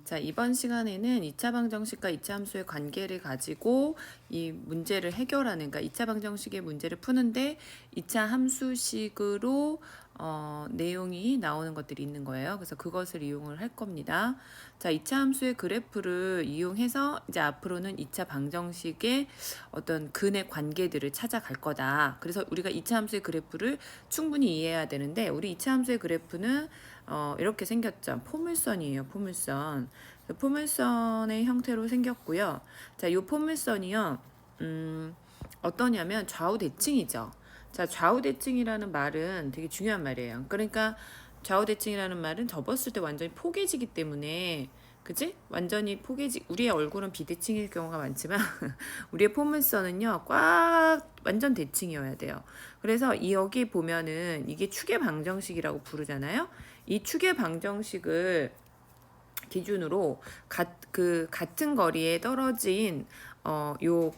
자, 이번 시간에는 2차 방정식과 2차 함수의 관계를 가지고 이 문제를 해결하는, 그러니까 2차 방정식의 문제를 푸는데 2차 함수식으로 내용이 나오는 것들이 있는 거예요. 그래서 그것을 이용을 할 겁니다. 자, 2차 함수의 그래프를 이용해서 이제 앞으로는 2차 방정식의 어떤 근의 관계들을 찾아갈 거다. 그래서 우리가 2차 함수의 그래프를 충분히 이해해야 되는데, 우리 2차 함수의 그래프는 이렇게 생겼죠. 포물선이에요. 포물선. 포물선의 형태로 생겼고요. 자, 이 포물선이요. 어떠냐면 좌우대칭이죠. 자, 좌우대칭이라는 말은 되게 중요한 말이에요. 그러니까 좌우대칭이라는 말은 접었을 때 완전히 포개지기 때문에, 그지? 완전히 포개지. 우리의 얼굴은 비대칭일 경우가 많지만 우리의 포물선은요 꽉 완전 대칭이어야 돼요. 그래서 이 여기 보면은 이게 축의 방정식이라고 부르잖아요. 이 축의 방정식을 기준으로 같은 거리에 떨어진 요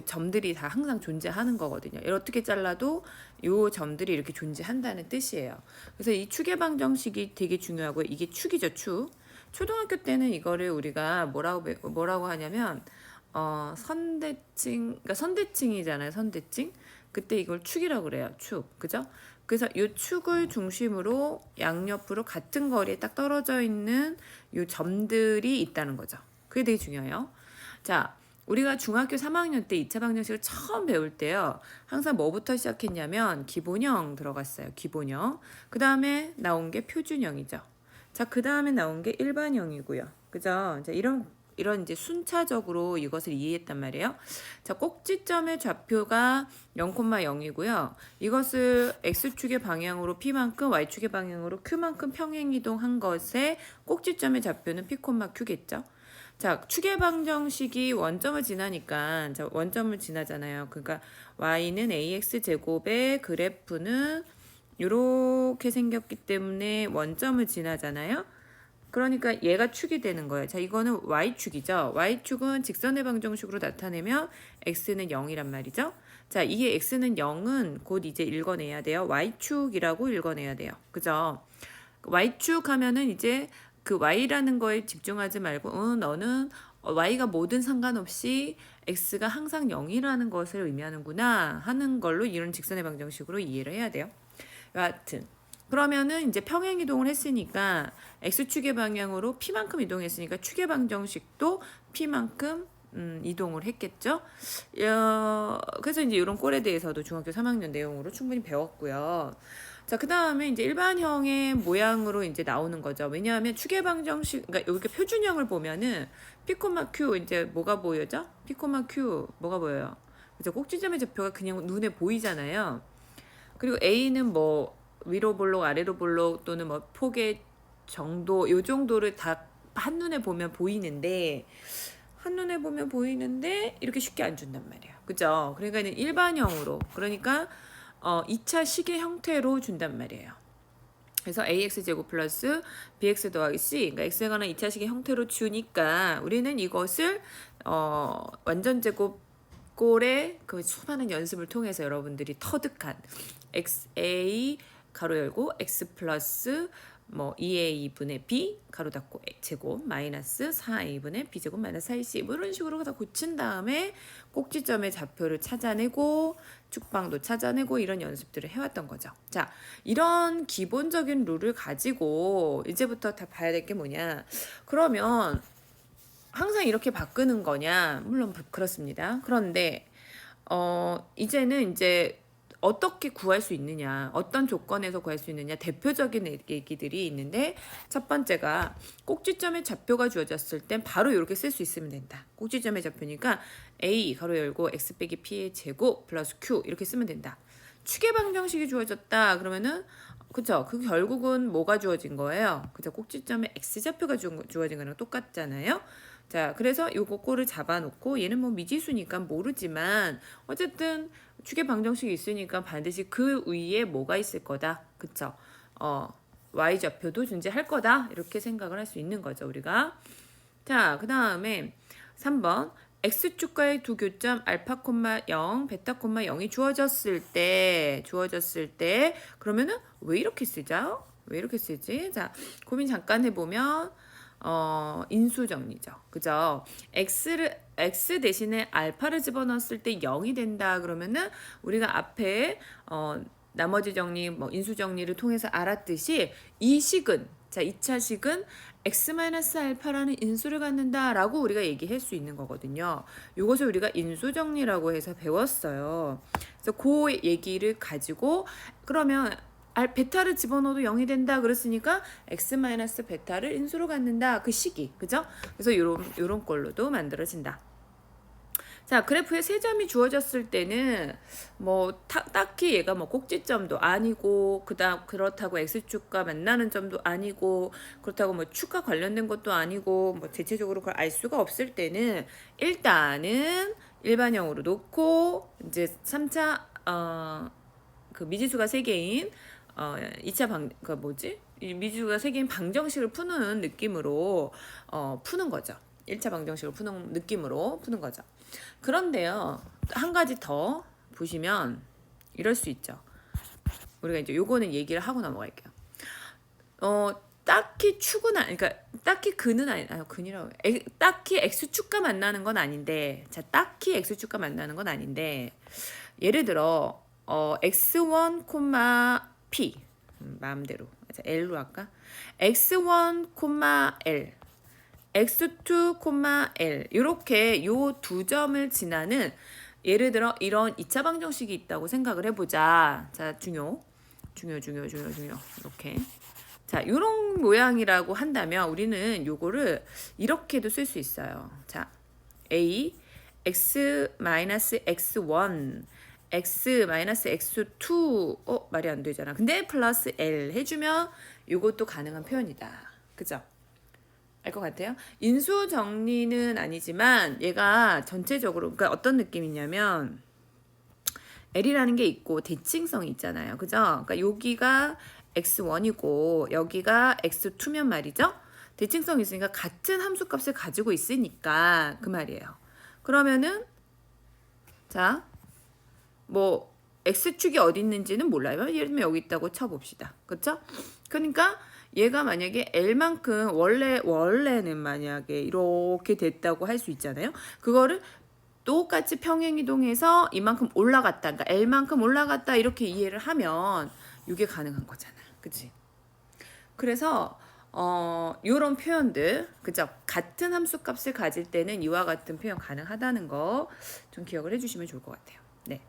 점들이 다 항상 존재하는 거거든요. 어떻게 잘라도 요 점들이 이렇게 존재한다는 뜻이에요. 그래서 이 축의 방정식이 되게 중요하고요. 이게 축이죠, 축. 초등학교 때는 이거를 우리가 뭐라고 하냐면 그러니까 선대칭이잖아요. 선대칭. 그때 이걸 축이라고 그래요. 축. 그죠? 그래서 이 축을 중심으로 양옆으로 같은 거리에 딱 떨어져 있는 이 점들이 있다는 거죠. 그게 되게 중요해요. 자, 우리가 중학교 3학년 때 2차 방정식을 처음 배울 때요. 항상 뭐부터 시작했냐면 기본형 들어갔어요. 기본형. 그 다음에 나온 게 표준형이죠. 자, 그 다음에 나온 게 일반형이고요. 그죠? 자, 이런 이제 순차적으로 이것을 이해했단 말이에요. 자, 꼭지점의 좌표가 0,0이고요. 이것을 x축의 방향으로 p만큼, y축의 방향으로 q만큼 평행이동한 것에 꼭지점의 좌표는 p, q겠죠. 자, 축의 방정식이 원점을 지나니까, 자, 원점을 지나잖아요. 그러니까 y는 ax 제곱의 그래프는 이렇게 생겼기 때문에 원점을 지나잖아요. 그러니까 얘가 축이 되는 거예요. 자, 이거는 y축이죠. y축은 직선의 방정식으로 나타내면 x는 0이란 말이죠. 자, 이게 x는 0은 곧 이제 읽어내야 돼요. y축이라고 읽어내야 돼요. 그죠? y축 하면은 이제 그 y라는 거에 집중하지 말고 너는 y가 뭐든 상관없이 x가 항상 0이라는 것을 의미하는구나 하는 걸로 이런 직선의 방정식으로 이해를 해야 돼요. 여하튼 그러면은 이제 평행 이동을 했으니까 x축의 방향으로 p만큼 이동했으니까 축의 방정식도 p만큼 이동을 했겠죠. 그래서 이제 이런 꼴에 대해서도 중학교 3학년 내용으로 충분히 배웠고요. 자, 그 다음에 이제 일반형의 모양으로 이제 나오는 거죠. 왜냐하면 축의 방정식, 그러니까 여기 표준형을 보면은 p, q 이제 뭐가 보여죠? p, q 뭐가 보여요? 그래서 꼭지점의 좌표가 그냥 눈에 보이잖아요. 그리고 A는 뭐 위로 볼록 아래로 볼록 또는 뭐 폭의 정도 요 정도를 다 한눈에 보면 보이는데 이렇게 쉽게 안 준단 말이야. 그죠? 그러니까 일반형으로, 그러니까 2차 식의 형태로 준단 말이에요. 그래서 ax 제곱 플러스 bx 더하기 c, 그러니까 x에 관한 2차 식의 형태로 주니까 우리는 이것을 완전 제곱 꼴의 그 수많은 연습을 통해서 여러분들이 터득한 xa 가로 열고 x 플러스 뭐 2a분의 b 가로 닫고 제곱 마이너스 4a분의 b 제곱 마이너스 4ac 뭐 이런 식으로 다 고친 다음에 꼭지점의 좌표를 찾아내고 축방도 찾아내고 이런 연습들을 해왔던 거죠. 자, 이런 기본적인 룰을 가지고 이제부터 다 봐야 될 게 뭐냐. 그러면 항상 이렇게 바꾸는 거냐? 물론 그렇습니다. 그런데 이제는 이제 어떻게 구할 수 있느냐, 어떤 조건에서 구할 수 있느냐, 대표적인 얘기들이 있는데, 첫 번째가 꼭지점의 좌표가 주어졌을 땐 바로 이렇게 쓸 수 있으면 된다. 꼭지점의 좌표니까 a 가로 열고 x 빼기 p의 제곱 플러스 q 이렇게 쓰면 된다. 축의 방정식이 주어졌다 그러면은, 그쵸, 그 결국은 뭐가 주어진 거예요? 그죠? 꼭지점의 x좌표가 주어진 거랑 똑같잖아요. 자, 그래서 요거 꼴을 잡아놓고, 얘는 뭐 미지수니까 모르지만 어쨌든 축의 방정식이 있으니까 반드시 그 위에 뭐가 있을 거다. 그쵸? y좌표도 존재할 거다. 이렇게 생각을 할 수 있는 거죠, 우리가. 자, 그 다음에 3번 x축과의 두 교점 알파, 0, 베타, 0이 주어졌을 때 그러면은 왜 이렇게 쓰죠? 왜 이렇게 쓰지? 자, 고민 잠깐 해보면 인수정리죠. 그죠? x 대신에 알파를 집어넣었을 때 0이 된다 그러면은 우리가 앞에 나머지 정리 뭐 인수 정리를 통해서 알았듯이 이 식은 자 2차 식은 x-알파라는 인수를 갖는다라고 우리가 얘기할 수 있는 거거든요. 이것을 우리가 인수 정리라고 해서 배웠어요. 그래서 그 얘기를 가지고 그러면 베타를 집어넣어도 0이 된다 그랬으니까 x-베타를 인수로 갖는다 그 식이 그죠? 그래서 요런 걸로도 만들어진다. 자, 그래프에 세 점이 주어졌을 때는 뭐 딱히 얘가 뭐 꼭지점도 아니고 그렇다고 x축과 만나는 점도 아니고 그렇다고 뭐 축과 관련된 것도 아니고 뭐 대체적으로 그걸 알 수가 없을 때는 일단은 일반형으로 놓고 이제 3차 그 미지수가 3개인 2차 이 미지수가 3개인 방정식을 푸는 느낌으로 푸는 거죠. 1차 방정식을 푸는 느낌으로 푸는 거죠. 그런데요, 한 가지 더 보시면 이럴 수 있죠. 우리가 이제 요거는 얘기를 하고 넘어갈게요. 딱히 축은 그러니까 딱히 근은 근이라고 딱히 x축과 만나는 건 아닌데, 자, 딱히 x축과 만나는 건 아닌데, 예를 들어 x1, p 마음대로 L로 할까? x1, L x2, L 이렇게 요 두 점을 지나는 예를 들어 이런 2차 방정식이 있다고 생각을 해보자. 자, 중요 이렇게 자, 요런 모양이라고 한다면 우리는 요거를 이렇게도 쓸 수 있어요. 자, A x-x1 x-x2 말이 안 되잖아. 근데 플러스 L 해주면 요것도 가능한 표현이다. 그죠? 알 것 같아요? 인수 정리는 아니지만 얘가 전체적으로 그러니까 어떤 느낌이냐면 L이라는 게 있고 대칭성이 있잖아요. 그죠? 그러니까 여기가 x1이고 여기가 x2면 말이죠. 대칭성이 있으니까 같은 함수값을 가지고 있으니까 그 말이에요. 그러면은 자, 뭐 x축이 어디 있는지는 몰라요. 예를 들면 여기 있다고 쳐봅시다. 그렇죠? 그러니까 얘가 만약에 L만큼 원래는 만약에 이렇게 됐다고 할 수 있잖아요. 그거를 똑같이 평행이동해서 이만큼 올라갔다. 그러니까 L만큼 올라갔다 이렇게 이해를 하면 이게 가능한 거잖아. 그치? 그래서 요런 표현들 그죠? 같은 함수값을 가질 때는 이와 같은 표현 가능하다는 거 좀 기억을 해주시면 좋을 것 같아요. 네.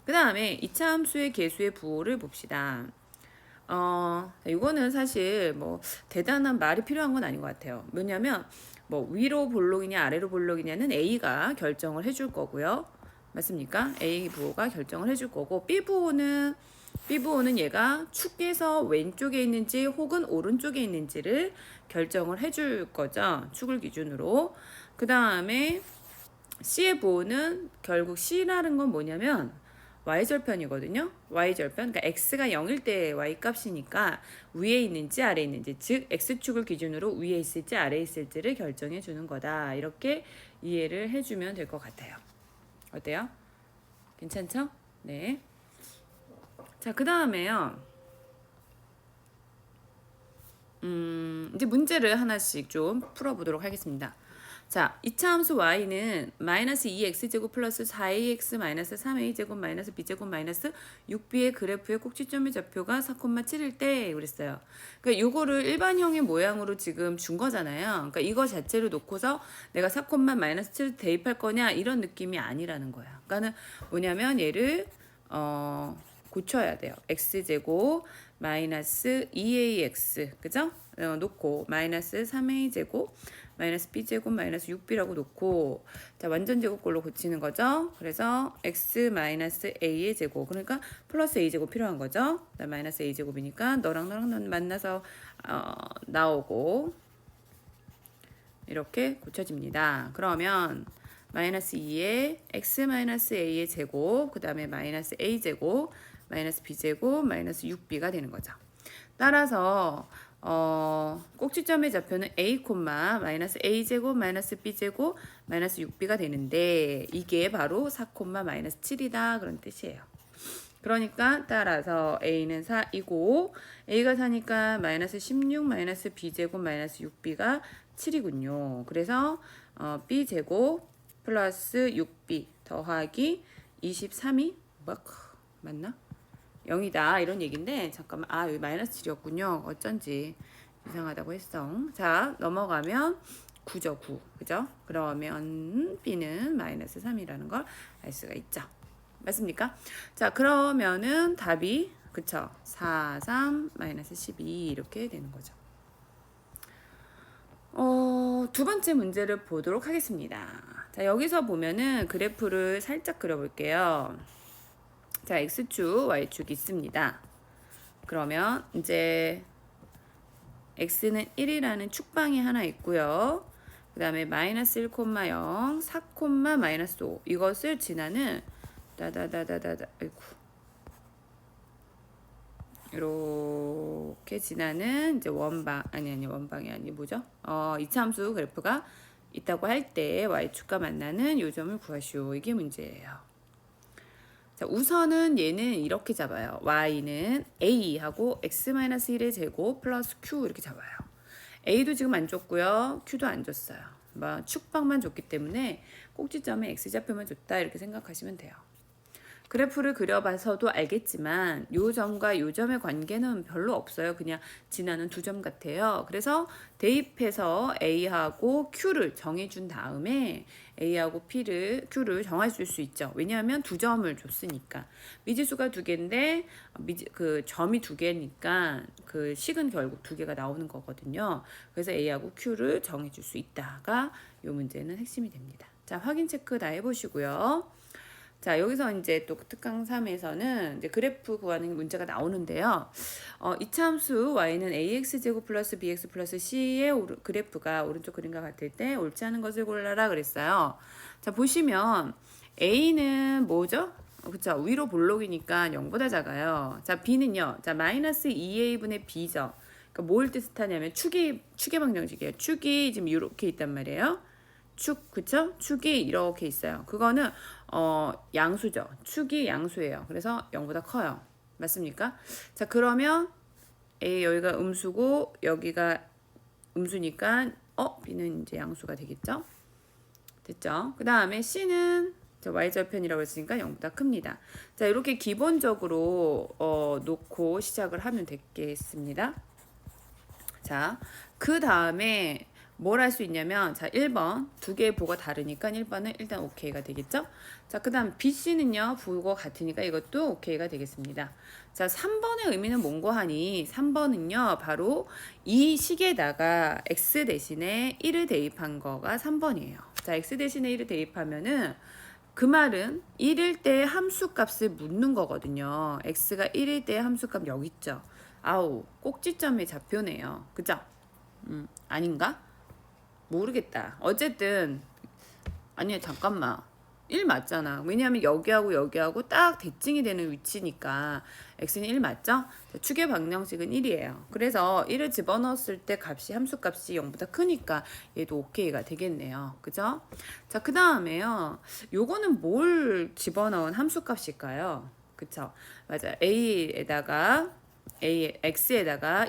그 다음에 2차 함수의 계수의 부호를 봅시다. 이거는 사실 뭐 대단한 말이 필요한 건 아닌 것 같아요. 뭐냐면 뭐 위로 볼록이냐 아래로 볼록이냐는 A가 결정을 해줄 거고요. 맞습니까? A 부호가 결정을 해줄 거고 B 부호는 얘가 축에서 왼쪽에 있는지 혹은 오른쪽에 있는지를 결정을 해줄 거죠. 축을 기준으로. 그 다음에 C의 부호는 결국 C라는 건 뭐냐면 y절편이거든요. y절편. 그러니까 x가 0일 때 y값이니까 위에 있는지 아래에 있는지 즉 x축을 기준으로 위에 있을지 아래에 있을지를 결정해 주는 거다. 이렇게 이해를 해주면 될 것 같아요. 어때요? 괜찮죠? 네. 자, 그 다음에요. 이제 문제를 하나씩 좀 풀어보도록 하겠습니다. 자, 2차 함수 y는 마이너스 2x제곱 플러스 4ax 마이너스 3a제곱 마이너스 b제곱 마이너스 6b의 그래프의 꼭지점의 좌표가 4,7일 때 그랬어요. 그러니까 요거를 일반형의 모양으로 지금 준 거잖아요. 그러니까 이거 자체를 놓고서 내가 4,-7을 대입할 거냐 이런 느낌이 아니라는 거야. 그러니까는 뭐냐면 얘를 고쳐야 돼요. x제곱 마이너스 2ax 그죠? 놓고 마이너스 3a제곱 마이너스 b제곱 마이너스 6b라고 놓고 자 완전 제곱꼴로 고치는 거죠. 그래서 x 마이너스 a의 제곱 그러니까 플러스 a제곱 필요한 거죠. 마이너스 a제곱이니까 너랑 만나서 나오고 이렇게 고쳐집니다. 그러면 마이너스 2에 x 마이너스 a의 제곱 그 다음에 마이너스 a제곱 마이너스 b제곱 마이너스 6b가 되는 거죠. 따라서 꼭지점의 좌표는 a, 마이너스 a제곱 마이너스 b제곱 마이너스 6b가 되는데 이게 바로 4, 마이너스 7이다 그런 뜻이에요. 그러니까 따라서 a는 4이고 a가 4니까 마이너스 16 마이너스 b제곱 마이너스 6b가 7이군요. 그래서 b제곱 플러스 6b 더하기 23이 맞나? 0이다 이런 얘긴데 잠깐만 여기 마이너스 7이었군요. 어쩐지 이상하다고 했어. 자 넘어가면 9죠 9 그죠? 그러면 b는 마이너스 3이라는 걸 알 수가 있죠. 맞습니까? 자 그러면은 답이 그쵸 4, 3, 마이너스 12 이렇게 되는 거죠. 두 번째 문제를 보도록 하겠습니다. 자 여기서 보면은 그래프를 살짝 그려볼게요. 자 x축 y축 있습니다. 그러면 이제 x는 1이라는 축방이 하나 있고요. 그 다음에 마이너스 1,0 4, 마이너스 5 이것을 지나는 이렇게 지나는 이제 원방이 아니 뭐죠? 이차함수 그래프가 있다고 할 때 y축과 만나는 요점을 구하시오. 이게 문제예요. 자, 우선은 얘는 이렇게 잡아요. y는 a하고 x-1의 제곱 플러스 q 이렇게 잡아요. a도 지금 안 줬고요. q도 안 줬어요. 축방만 줬기 때문에 꼭지점에 x좌표만 줬다 이렇게 생각하시면 돼요. 그래프를 그려봐서도 알겠지만 요 점과 요 점의 관계는 별로 없어요. 그냥 지나는 두 점 같아요. 그래서 대입해서 A하고 Q를 정해준 다음에 A하고 Q를 정해줄 수 있죠. 왜냐하면 두 점을 줬으니까. 미지수가 두 개인데 그 점이 두 개니까 그 식은 결국 두 개가 나오는 거거든요. 그래서 A하고 Q를 정해줄 수 있다가 요 문제는 핵심이 됩니다. 자 확인 체크 다 해보시고요. 자 여기서 이제 또 특강 3에서는 이제 그래프 구하는 문제가 나오는데요. 이차함수 y는 ax제곱 플러스 bx 플러스 c의 그래프가 오른쪽 그림과 같을 때 옳지 않은 것을 골라라 그랬어요. 자 보시면 a는 뭐죠? 그쵸 위로 볼록이니까 0보다 작아요. 자 b는요. 자 마이너스 2a분의 b죠. 그러니까 뭘 뜻하냐면 축의 방정식이에요. 축이 지금 이렇게 있단 말이에요. 그쵸? 축이 이렇게 있어요. 그거는 양수죠. 축이 양수예요. 그래서 0보다 커요. 맞습니까? 자, 그러면 A 여기가 음수고 여기가 음수니까 B는 이제 양수가 되겠죠? 됐죠? 그 다음에 C는 y절편이라고 했으니까 0보다 큽니다. 자, 이렇게 기본적으로 놓고 시작을 하면 되겠습니다. 자, 그 다음에 뭘 할 수 있냐면 자 1번 두 개의 부호가 다르니까 1번은 일단 오케이가 되겠죠. 자 그 다음 BC는요 부호가 같으니까 이것도 오케이가 되겠습니다. 자 3번의 의미는 뭔고 하니 3번은요 바로 이 식에다가 x 대신에 1을 대입한 거가 3번이에요. 자 x 대신에 1을 대입하면은 그 말은 1일 때 함수값을 묻는 거거든요. x가 1일 때 함수값 여기 있죠. 꼭지점의 좌표네요. 그죠? 아닌가? 모르겠다. 어쨌든 아니야 잠깐만 1 맞잖아. 왜냐하면 여기하고 딱 대칭이 되는 위치니까 x는 1 맞죠? 자, 축의 방정식은 1이에요. 그래서 1을 집어넣었을 때 함수값이 0보다 크니까 얘도 오케이가 되겠네요. 그죠? 자, 그 다음에요. 요거는 뭘 집어넣은 함수값일까요? 그쵸? 맞아요. x에다가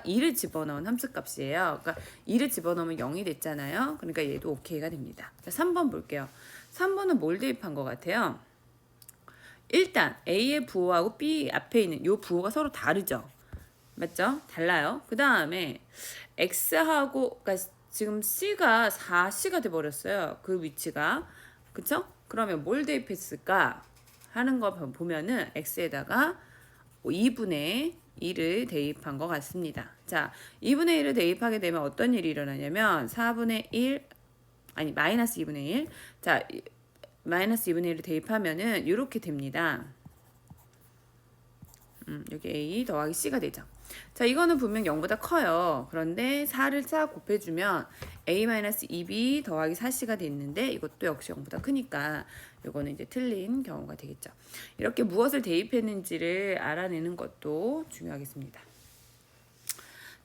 2를 집어넣은 함수값이에요. 그러니까 2를 집어넣으면 0이 됐잖아요. 그러니까 얘도 오케이가 됩니다. 자, 3번 볼게요. 3번은 뭘 대입한 것 같아요? 일단 A의 부호하고 B 앞에 있는 이 부호가 서로 다르죠. 맞죠? 달라요. 그 다음에 X하고 그러니까 지금 C가 4C가 돼버렸어요. 그 위치가. 그쵸? 그러면 뭘 대입했을까? 하는 거 보면은 X에다가 2분의 1을 대입한 것 같습니다. 자, 2분의 1을 대입하게 되면 어떤 일이 일어나냐면 4분의 1 아니 마이너스 2분의 1 자 마이너스 2분의 1을 대입하면은 이렇게 됩니다. 여기 A 더하기 C가 되죠. 자 이거는 분명 0보다 커요. 그런데 4를 싹 곱해주면 A-2B 더하기 4C가 됐는데 이것도 역시 0보다 크니까 이거는 이제 틀린 경우가 되겠죠. 이렇게 무엇을 대입했는지를 알아내는 것도 중요하겠습니다.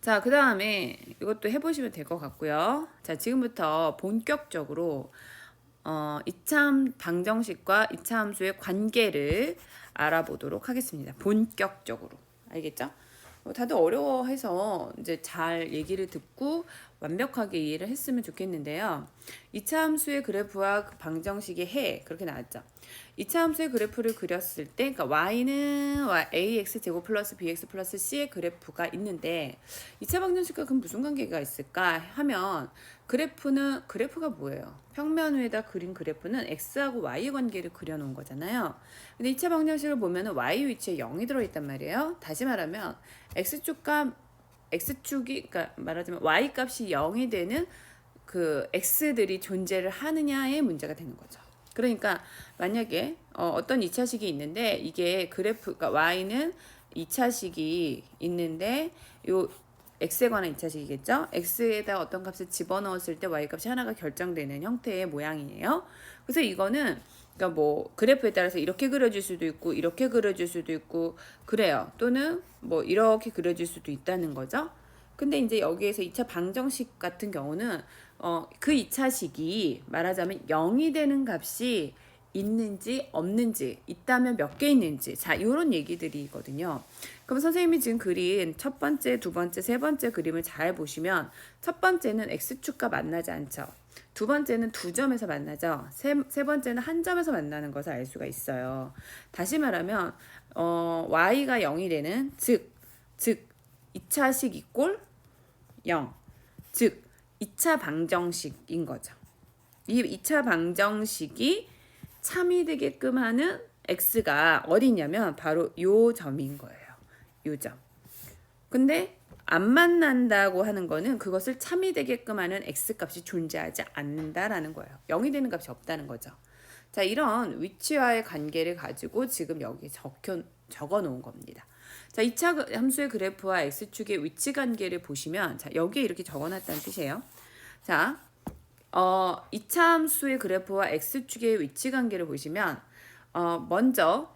자, 그 다음에 이것도 해보시면 될 것 같고요. 자, 지금부터 본격적으로 이차함 방정식과 이차함수의 관계를 알아보도록 하겠습니다. 본격적으로. 알겠죠? 다들 어려워해서 이제 잘 얘기를 듣고 완벽하게 이해를 했으면 좋겠는데요. 2차 함수의 그래프와 그 방정식의 해 그렇게 나왔죠. 2차 함수의 그래프를 그렸을 때 그러니까 y는 ax 제곱 플러스 bx 플러스 c의 그래프가 있는데 2차 방정식과 그럼 무슨 관계가 있을까 하면 그래프가 뭐예요? 평면 위에다 그린 그래프는 x하고 y의 관계를 그려놓은 거잖아요. 근데 2차 방정식을 보면은 y 위치에 0이 들어있단 말이에요. 다시 말하면 x축이 그러니까 말하자면 y 값이 0이 되는 그 x들이 존재를 하느냐의 문제가 되는 거죠. 그러니까 만약에 어떤 2차식이 있는데 이게 그래프가 y는 2차식이 있는데 요 x에 관한 2차식이겠죠. x에다 어떤 값을 집어넣었을 때 y 값이 하나가 결정되는 형태의 모양이에요. 그래서 이거는 그러니까 뭐 그래프에 따라서 이렇게 그려질 수도 있고 이렇게 그려질 수도 있고 그래요. 또는 뭐 이렇게 그려질 수도 있다는 거죠. 근데 이제 여기에서 2차 방정식 같은 경우는 그 2차식이 말하자면 0이 되는 값이 있는지 없는지 있다면 몇 개 있는지 자 이런 얘기들이거든요. 그럼 선생님이 지금 그린 첫 번째, 두 번째, 세 번째 그림을 잘 보시면 첫 번째는 x축과 만나지 않죠. 두 번째는 두 점에서 만나죠. 세 번째는 한 점에서 만나는 것을 알 수가 있어요. 다시 말하면 y가 0이 되는 즉 2차식 이꼴 0 즉 2차 방정식인 거죠. 이 2차 방정식이 참이 되게끔 하는 x가 어디 있냐면 바로 요 점인 거예요. 요 점. 근데 안 만난다고 하는 거는 그것을 참이 되게끔 하는 x값이 존재하지 않는다라는 거예요. 0이 되는 값이 없다는 거죠. 자, 이런 위치와의 관계를 가지고 지금 여기 적어 놓은 겁니다. 자, 2차 함수의 그래프와 x축의 위치 관계를 보시면 자, 여기에 이렇게 적어 놨다는 뜻이에요. 자, 2차 함수의 그래프와 x축의 위치 관계를 보시면 먼저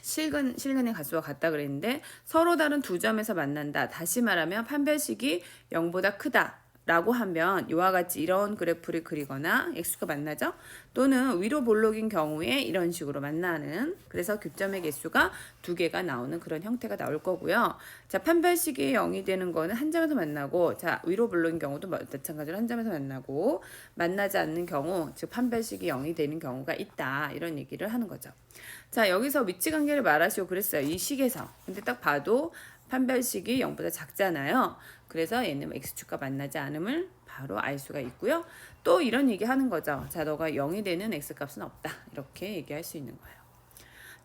실근의 가수와 같다 그랬는데 서로 다른 두 점에서 만난다. 다시 말하면 판별식이 0보다 크다. 라고 하면 이와 같이 이런 그래프를 그리거나 x가 만나죠. 또는 위로 볼록인 경우에 이런 식으로 만나는 그래서 교점의 개수가 두 개가 나오는 그런 형태가 나올 거고요. 자, 판별식이 0이 되는 거는 한 점에서 만나고 자 위로 볼록인 경우도 마찬가지로 한 점에서 만나고 만나지 않는 경우 즉 판별식이 0이 되는 경우가 있다. 이런 얘기를 하는 거죠. 자, 여기서 위치 관계를 말하시고 그랬어요. 이 식에서. 근데 딱 봐도 판별식이 0보다 작잖아요. 그래서 얘는 x축과 만나지 않음을 바로 알 수가 있고요. 또 이런 얘기 하는 거죠. 자, 너가 0이 되는 x값은 없다. 이렇게 얘기할 수 있는 거예요.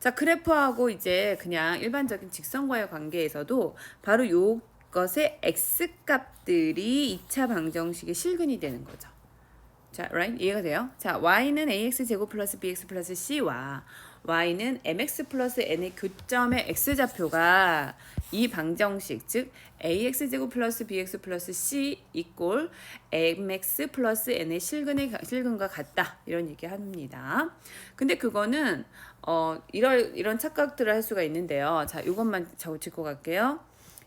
자, 그래프하고 이제 그냥 일반적인 직선과의 관계에서도 바로 요것의 x값들이 2차 방정식의 실근이 되는 거죠. 자, right? 이해가 돼요? 자, y는 ax 제곱 플러스 bx 플러스 c와 y는 mx 플러스 n의 교점의 x좌표가 이 방정식 즉 ax 제곱 플러스 bx 플러스 c 이꼴 mx 플러스 n의 실근과 같다 이런 얘기 합니다. 근데 그거는 이런 착각들을 할 수가 있는데요. 자, 이것만 짚고 갈게요.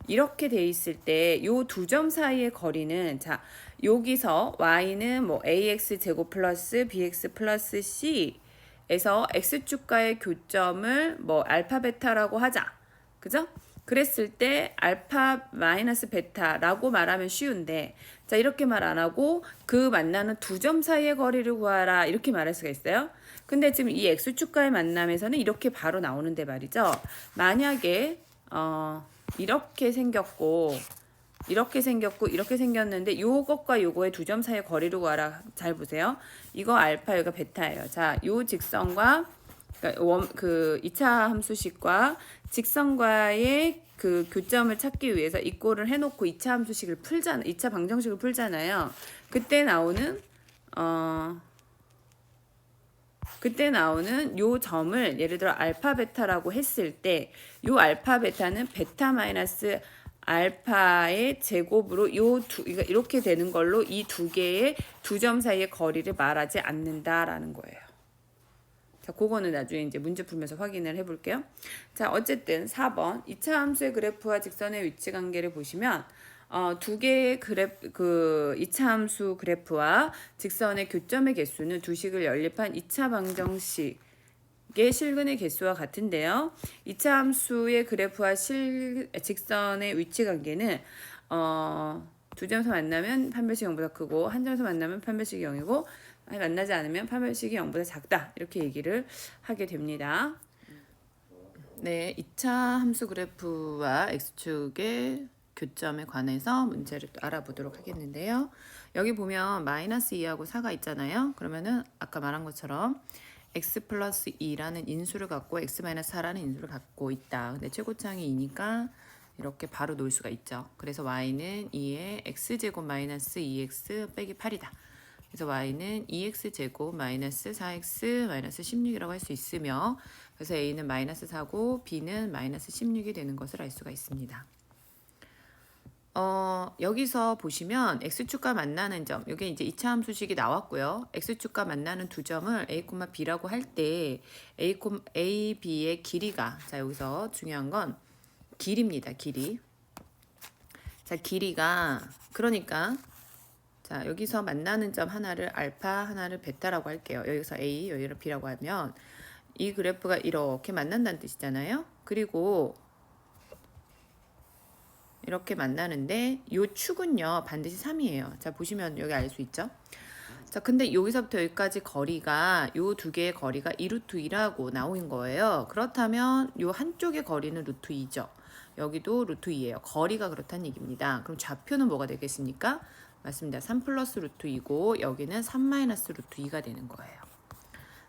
이렇게 돼 있을 때 요 두 점 사이의 거리는 자 여기서 y는 뭐 ax 제곱 플러스 bx 플러스 c 에서 x축과의 교점을 뭐 알파 베타라고 하자. 그죠? 그랬을 때 알파 마이너스 베타라고 말하면 쉬운데 자 이렇게 말 안 하고 그 만나는 두 점 사이의 거리를 구하라 이렇게 말할 수가 있어요. 근데 지금 이 x축과의 만남에서는 이렇게 바로 나오는데 말이죠. 만약에 이렇게 생겼고 이렇게 생겼는데 요것과 요거의 두 점 사이의 거리를 구하라. 잘 보세요. 이거 알파 여기가 베타예요. 자, 요 직선과 그러니까 그 2차 함수식과 직선과의 그 교점을 찾기 위해서 이꼴을 해놓고 2차 함수식을 풀잖아. 2차 방정식을 풀잖아요. 그때 나오는 요 점을 예를 들어 알파 베타라고 했을 때 요 알파 베타는 베타 마이너스 알파의 제곱으로 이렇게 되는 걸로 이 두 개의 두 점 사이의 거리를 말하지 않는다라는 거예요. 자, 그거는 나중에 이제 문제 풀면서 확인을 해볼게요. 자, 어쨌든 4번 2차 함수의 그래프와 직선의 위치 관계를 보시면 두 개의 그 2차 함수 그래프와 직선의 교점의 개수는 두 식을 연립한 2차 방정식 실근의 개수와 같은데요. 2차 함수의 그래프와 직선의 위치 관계는 두 점에서 만나면 판별식이 0보다 크고 한 점에서 만나면 판별식이 0이고 만나지 않으면 판별식이 0보다 작다. 이렇게 얘기를 하게 됩니다. 네, 2차 함수 그래프와 x축의 교점에 관해서 문제를 또 알아보도록 하겠는데요. 여기 보면 마이너스 2하고 4가 있잖아요. 그러면은 아까 말한 것처럼 x 플러스 2라는 인수를 갖고 x 마이너스 4라는 인수를 갖고 있다. 근데 최고창이 2니까 이렇게 바로 놓을 수가 있죠. 그래서 y는 2의 x제곱 마이너스 2x 빼기 8이다. 그래서 y는 2x제곱 마이너스 4x 마이너스 16이라고 할 수 있으며 그래서 a는 마이너스 4고 b는 마이너스 16이 되는 것을 알 수가 있습니다. 여기서 보시면 x축과 만나는 점, 이게 이제 2차 함수식이 나왔고요. x축과 만나는 두 점을 a, b라고 할 때 a, b의 길이가, 자 여기서 중요한 건 길입니다. 길이. 자 길이가 그러니까 자 여기서 만나는 점 하나를 알파 하나를 베타라고 할게요. 여기서 a 여기를 b라고 하면 이 그래프가 이렇게 만난다는 뜻이잖아요. 그리고 이렇게 만나는데 이 축은요 반드시 3이에요. 자 보시면 여기 알 수 있죠. 자 근데 여기서부터 여기까지 거리가 요 두 개의 거리가 2루트 2라고 나온 거예요. 그렇다면 요 한쪽의 거리는 루트 2죠. 여기도 루트 2예요. 거리가 그렇다는 얘기입니다. 그럼 좌표는 뭐가 되겠습니까? 맞습니다. 3 플러스 루트 2고 여기는 3 마이너스 루트 2가 되는 거예요.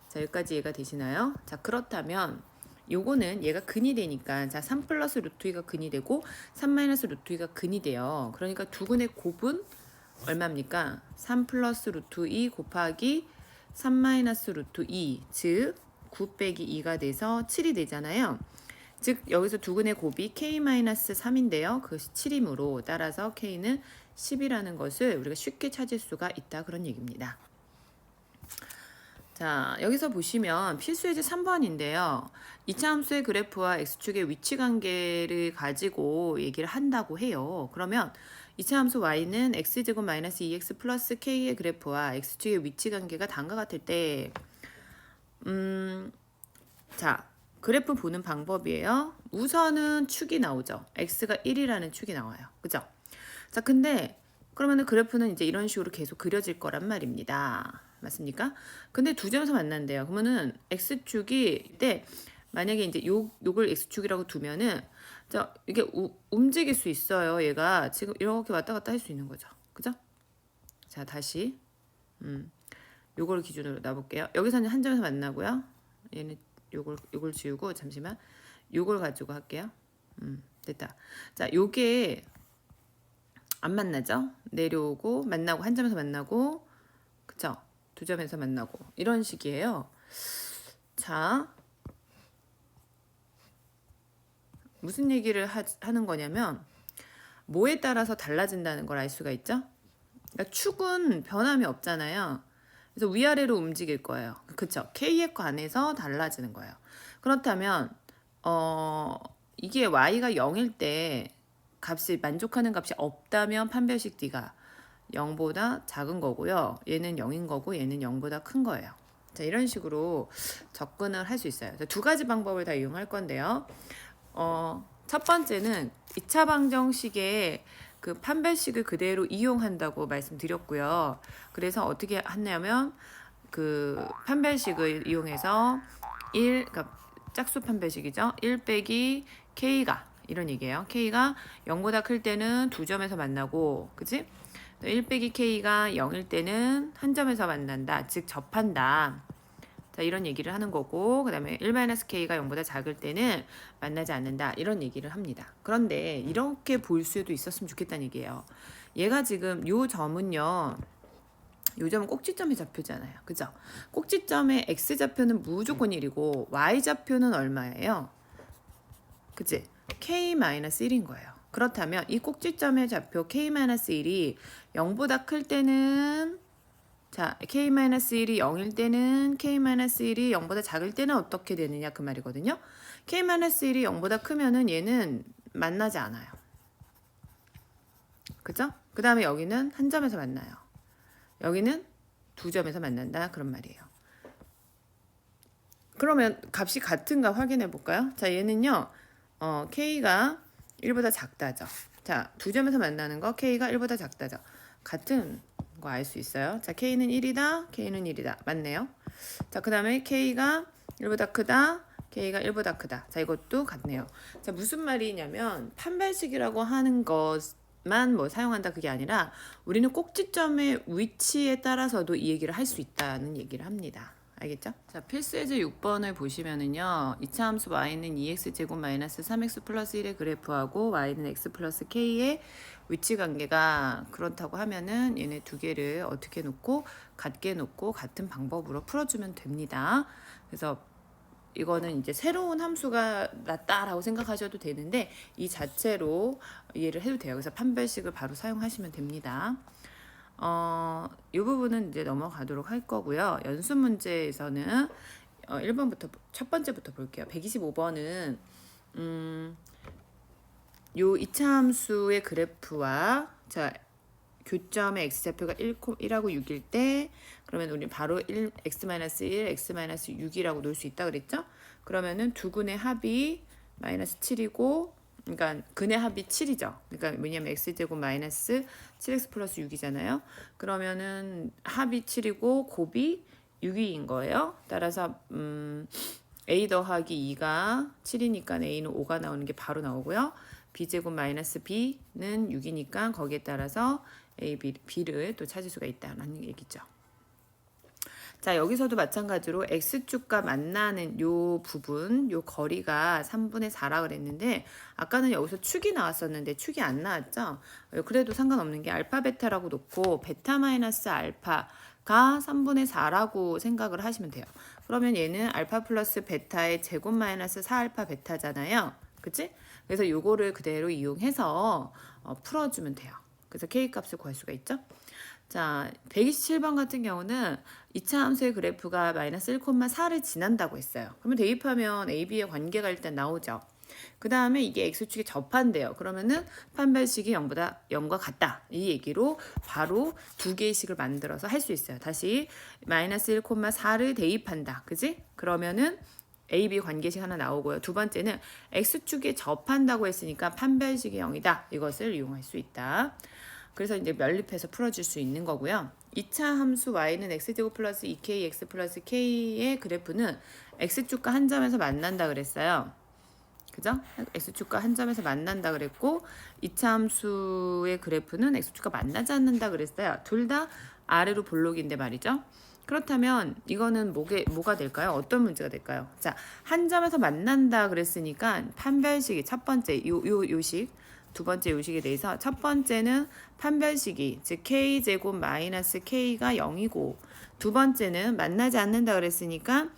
자 여기까지 이해가 되시나요? 자 그렇다면 요거는 얘가 근이 되니까 자 3 플러스 루트 2가 근이 되고 3 마이너스 루트 2가 근이 돼요. 그러니까 두 근의 곱은 얼마입니까? 3 플러스 루트 2 곱하기 3 마이너스 루트 2 즉 9 빼기 2가 돼서 7이 되잖아요. 즉 여기서 두 근의 곱이 k-3인데요. 그것이 7이므로 따라서 k는 10이라는 것을 우리가 쉽게 찾을 수가 있다 그런 얘기입니다. 자 여기서 보시면 필수예제 3번인데요. 2차 함수의 그래프와 x축의 위치 관계를 가지고 얘기를 한다고 해요. 그러면 2차 함수 y는 x제곱 마이너스 2x 플러스 k의 그래프와 x축의 위치 관계가 다음과 같을 때 자 그래프 보는 방법이에요. 우선은 축이 나오죠. x가 1이라는 축이 나와요. 그죠? 자 근데 그러면은 그래프는 이제 이런 식으로 계속 그려질 거란 말입니다. 맞습니까? 근데 두 점에서 만난대요. 그러면은 x축이 때 만약에 이제 요걸 x축이라고 두면은 자 이게 움직일 수 있어요. 얘가 지금 이렇게 왔다 갔다 할 수 있는 거죠. 그죠? 자 다시 요걸 기준으로 놔볼게요. 여기서는 한 점에서 만나고요. 얘는 요걸 지우고 잠시만 요걸 가지고 할게요. 됐다. 자 요게 안 만나죠? 내려오고 만나고 한 점에서 만나고 그쵸? 두 점에서 만나고 이런 식이에요. 자 무슨 얘기를 하는 거냐면 뭐에 따라서 달라진다는 걸 알 수가 있죠? 그러니까 축은 변함이 없잖아요. 그래서 위아래로 움직일 거예요. 그쵸? K에 관해서 달라지는 거예요. 그렇다면 이게 Y가 0일 때 값이 만족하는 값이 없다면 판별식 D가 0보다 작은 거고요. 얘는 0인 거고 얘는 0보다 큰 거예요. 자, 이런 식으로 접근을 할 수 있어요. 두 가지 방법을 다 이용할 건데요. 첫 번째는 2차 방정식의 그 판별식을 그대로 이용한다고 말씀드렸고요. 그래서 어떻게 했냐면 그 판별식을 이용해서 그러니까 짝수 판별식이죠. 1 빼기 k가 이런 얘기예요. k가 0보다 클 때는 두 점에서 만나고 그치? 1 빼기 k가 0일 때는 한 점에서 만난다. 즉 접한다. 자 이런 얘기를 하는 거고 그 다음에 1-k가 0보다 작을 때는 만나지 않는다. 이런 얘기를 합니다. 그런데 이렇게 볼 수도 있었으면 좋겠다는 얘기예요. 얘가 지금 요 점은요. 요 점은 꼭지점의 좌표잖아요. 그죠? 꼭지점의 x좌표는 무조건 1이고 y좌표는 얼마예요? 그치? k-1인 거예요. 그렇다면 이 꼭지점의 좌표 k-1이 0보다 클 때는 자 k-1이 0일 때는 k-1이 0보다 작을 때는 어떻게 되느냐 그 말이거든요. k-1이 0보다 크면은 얘는 만나지 않아요. 그죠? 그 다음에 여기는 한 점에서 만나요. 여기는 두 점에서 만난다 그런 말이에요. 그러면 값이 같은가 확인해 볼까요? 자 얘는요 k가 1보다 작다죠. 자, 두 점에서 만나는 거 K가 1보다 작다죠. 같은 거 알 수 있어요. 자, K는 1이다. K는 1이다. 맞네요. 자, 그 다음에 K가 1보다 크다. K가 1보다 크다. 자, 이것도 같네요. 자, 무슨 말이냐면 판별식이라고 하는 것만 뭐 사용한다 그게 아니라 우리는 꼭지점의 위치에 따라서도 이 얘기를 할 수 있다는 얘기를 합니다. 알겠죠? 자, 필수예제 6번을 보시면은요. 2차 함수 y는 2x제곱 마이너스 3x 플러스 1의 그래프하고 y는 x 플러스 k의 위치 관계가 그렇다고 하면은 얘네 두 개를 어떻게 놓고 같게 놓고 같은 방법으로 풀어주면 됩니다. 그래서 이거는 이제 새로운 함수가 났다라고 생각하셔도 되는데 이 자체로 이해를 해도 돼요. 그래서 판별식을 바로 사용하시면 됩니다. 이 부분은 이제 넘어가도록 할 거고요. 연습 문제에서는 1번부터 첫 번째부터 볼게요. 125번은 요 2차 함수의 그래프와 자 교점의 x좌표가 1하고 6일 때 그러면 우리 바로 x-1, x-6이라고 놓을 수 있다 그랬죠? 그러면은 두 근의 합이 마이너스 7이고 그러니까 근의 합이 7이죠. 그러니까 왜냐면 x제곱 마이너스 7x 플러스 6이잖아요. 그러면은 합이 7이고 곱이 6이인 거예요. 따라서 a 더하기 2가 7이니까 a는 5가 나오는 게 바로 나오고요. b제곱 마이너스 b는 6이니까 거기에 따라서 a, b를 또 찾을 수가 있다는 얘기죠. 자, 여기서도 마찬가지로 x축과 만나는 요 부분, 요 거리가 3분의 4라 그랬는데 아까는 여기서 축이 나왔었는데 축이 안 나왔죠? 그래도 상관없는 게 알파 베타라고 놓고 베타 마이너스 알파가 3분의 4라고 생각을 하시면 돼요. 그러면 얘는 알파 플러스 베타의 제곱 마이너스 4알파 베타잖아요. 그치? 그래서 요거를 그대로 이용해서 풀어주면 돼요. 그래서 K 값을 구할 수가 있죠. 자, 127번 같은 경우는 2차 함수의 그래프가 마이너스 1,4를 지난다고 했어요. 그러면 대입하면 AB의 관계가 일단 나오죠. 그 다음에 이게 X축에 접한대요. 그러면은 판별식이 0과 같다. 이 얘기로 바로 두 개의 식을 만들어서 할 수 있어요. 다시 마이너스 1,4를 대입한다. 그지? 그러면은 AB 관계식 하나 나오고요. 두 번째는 X축에 접한다고 했으니까 판별식이 0이다. 이것을 이용할 수 있다. 그래서 이제 면립해서 풀어줄 수 있는 거고요. 2차 함수 y는 x제곱 플러스 2kx 플러스 k의 그래프는 x축과 한 점에서 만난다 그랬어요. 그죠? x축과 한 점에서 만난다 그랬고 2차 함수의 그래프는 x축과 만나지 않는다 그랬어요. 둘 다 아래로 볼록인데 말이죠. 그렇다면 이거는 뭐가 될까요? 어떤 문제가 될까요? 자, 한 점에서 만난다 그랬으니까 판별식이 첫 번째 요식 두 번째 요식에 대해서 첫 번째는 판별식이 즉 k제곱 마이너스 k가 0이고 두 번째는 만나지 않는다 그랬으니까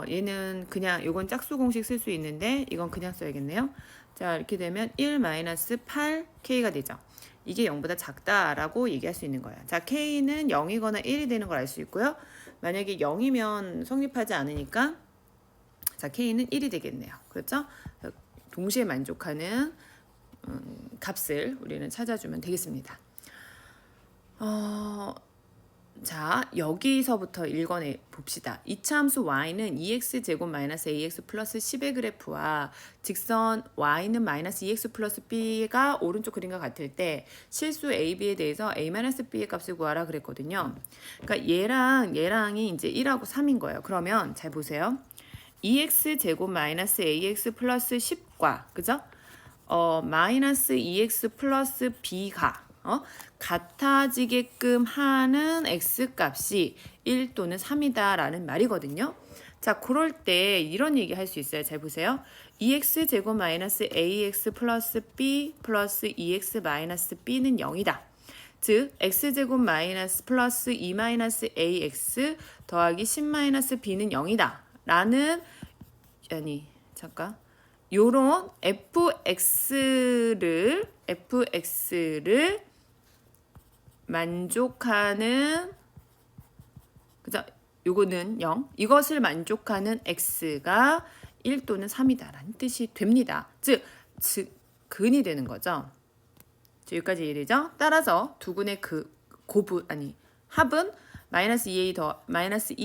얘는 그냥 요건 짝수 공식 쓸 수 있는데 이건 그냥 써야겠네요. 자, 이렇게 되면 1 마이너스 8 k가 되죠. 이게 0보다 작다라고 얘기할 수 있는 거예요. 자, k는 0이거나 1이 되는 걸 알 수 있고요. 만약에 0이면 성립하지 않으니까 자, k는 1이 되겠네요. 그렇죠? 동시에 만족하는 값을 우리는 찾아주면 되겠습니다. 자, 여기서부터 읽어내 봅시다. 2차 함수 y는 2x제곱 마이너스 ax 플러스 10의 그래프와 직선 y는 마이너스 2x 플러스 b가 오른쪽 그림과 같을 때 실수 ab에 대해서 a 마이너스 b의 값을 구하라 그랬거든요. 그러니까 얘랑이 이제 1하고 3인 거예요. 그러면 잘 보세요. 2x제곱 마이너스 ax 플러스 10과 그죠? 마이너스 2x 플러스 b가 같아지게끔 하는 x값이 1 또는 3이다 라는 말이거든요. 자, 그럴 때 이런 얘기 할 수 있어요. 잘 보세요. 2x제곱 마이너스 ax 플러스 b 플러스 2x 마이너스 b는 0이다. 즉 x제곱 마이너스 플러스 2 마이너스 ax 더하기 10 마이너스 b는 0이다 라는 요런 fx를 만족하는 그죠? 요거는 0. 이것을 만족하는 x가 1 또는 3이다라는 뜻이 됩니다. 즉 근이 되는 거죠. 여기까지 이해되죠? 따라서 두 근의 합은 마이너스 2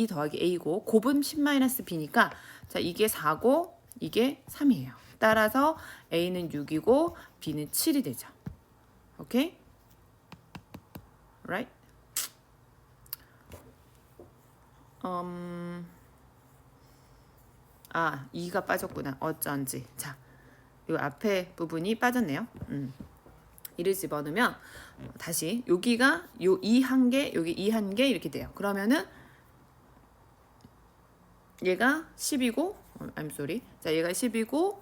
더하기 a고 곱은 10 마이너스 b니까 자, 이게 4고 이게 3이에요. 따라서 a는 6이고 b는 7이 되죠. 오케이? right? 2가 빠졌구나. 어쩐지. 자, 요 앞에 부분이 빠졌네요. 이를 집어넣으면 다시 여기가 요 2 한 개, 여기 2 한 개 이렇게 돼요. 그러면은 얘가 10이고 I'm sorry. 자, 얘가 10이고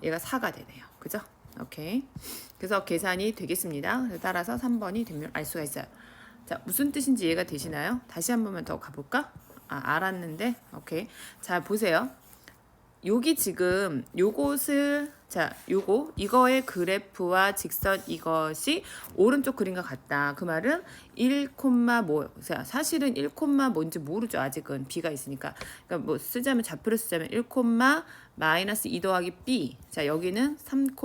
얘가 4가 되네요. 그죠? 오케이. 그래서 계산이 되겠습니다. 따라서 3번이 되면 알 수가 있어요. 자, 무슨 뜻인지 이해가 되시나요? 다시 한 번만 더 가볼까? 알았는데. 오케이. 자, 보세요. 여기 지금 요것을 자, 이거의 그래프와 직선 이것이 오른쪽 그림과 같다. 그 말은 1, 뭐 사실은 1, 뭔지 모르죠. 아직은 b가 있으니까. 그러니까 뭐 쓰자면 좌표를 쓰자면 1, 마이너스 2 더하기 b. 자, 여기는 3,